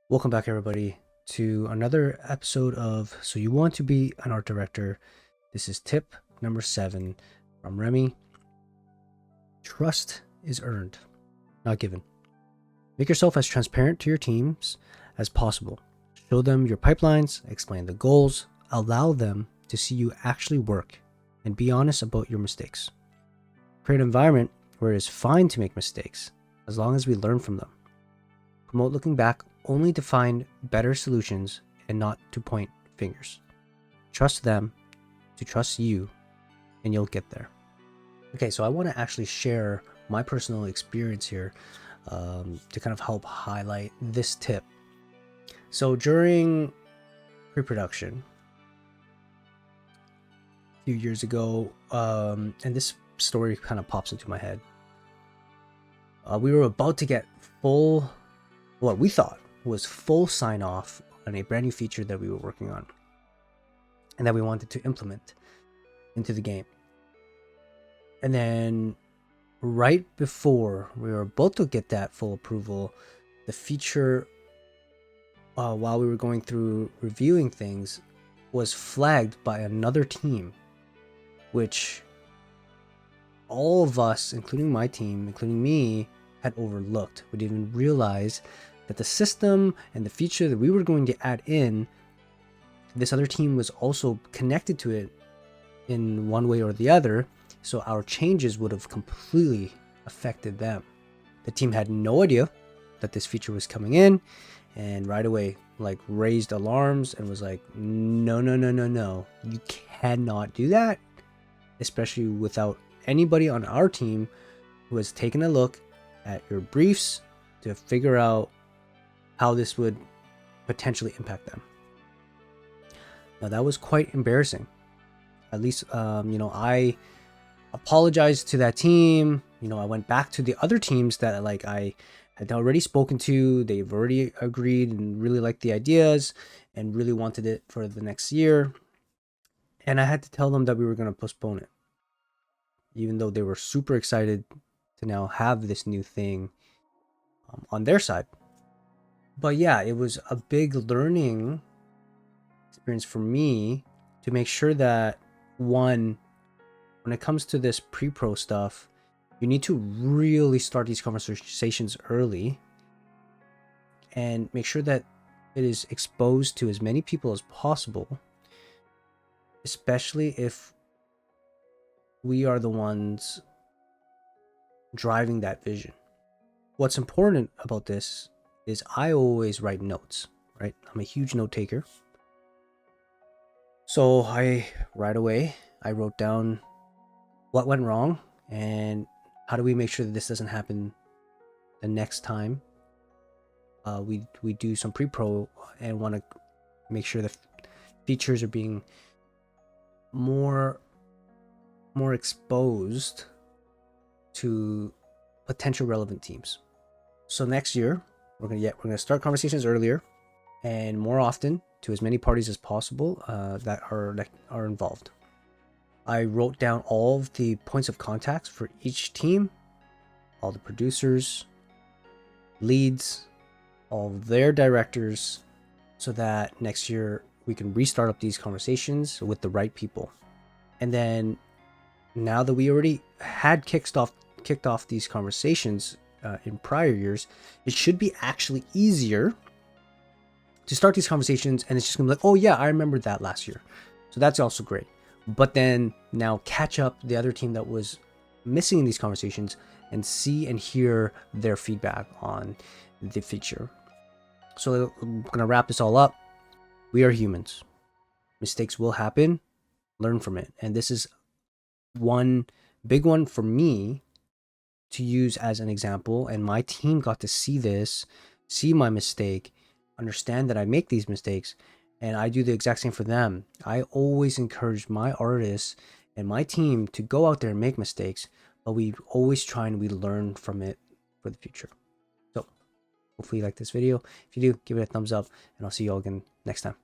Welcome back, everybody, to another episode of So You Want to Be an Art Director. This is tip number 7 from Remy. Trust is earned, not given. Make yourself as transparent to your teams as possible. Show them your pipelines, explain the goals, allow them to see you actually work, and be honest about your mistakes. Create an environment where it is fine to make mistakes, as long as we learn from them. Promote looking back only to find better solutions and not to point fingers. Trust them to trust you, and you'll get there. Okay, so I want to actually share my personal experience here to kind of help highlight this tip. So during pre-production, a few years ago, and this story kind of pops into my head. We were about to get what we thought was full sign off on a brand new feature that we were working on and that we wanted to implement into the game. And then right before we were about to get that full approval, the feature, while we were going through reviewing things, was flagged by another team, which all of us, including my team, including me, had overlooked. We didn't even realize that the system and the feature that we were going to add in, this other team was also connected to it in one way or the other, so our changes would have completely affected them. The team had no idea that this feature was coming in, and right away raised alarms and was like, no, you cannot do that, especially without anybody on our team who has taken a look at your briefs to figure out how this would potentially impact them. Now that was quite embarrassing. At least, I apologized to that team. I went back to the other teams that I had already spoken to. They've already agreed and really liked the ideas and really wanted it for the next year. And I had to tell them that we were going to postpone it, even though they were super excited to now have this new thing on their side. But yeah, it was a big learning experience for me to make sure that, one, when it comes to this pre-pro stuff, you need to really start these conversations early and make sure that it is exposed to as many people as possible, especially if we are the ones driving that vision. What's important about this is I always write notes, right? I'm a huge note taker. So right away, I wrote down what went wrong and how do we make sure that this doesn't happen the next time we do some pre-pro, and want to make sure the features are being more exposed to potential relevant teams. So next year, we're gonna start conversations earlier and more often to as many parties as possible that are involved. I wrote down all of the points of contacts for each team, all the producers, leads, all their directors, so that next year we can restart up these conversations with the right people. And then now that we already had kicked off these conversations in prior years, it should be actually easier to start these conversations, and it's just gonna be like, oh yeah, I remember that last year. So that's also great. But then now catch up the other team that was missing in these conversations and see and hear their feedback on the feature. So I'm gonna wrap this all up. We are humans. Mistakes will happen. Learn from it. And this is one big one for me to use as an example, and my team got to see this, see my mistake, understand that I make these mistakes, and I do the exact same for them. I always encourage my artists and my team to go out there and make mistakes, but we always try and we learn from it for the future. So hopefully you like this video. If you do, give it a thumbs up, and I'll see you all again next time.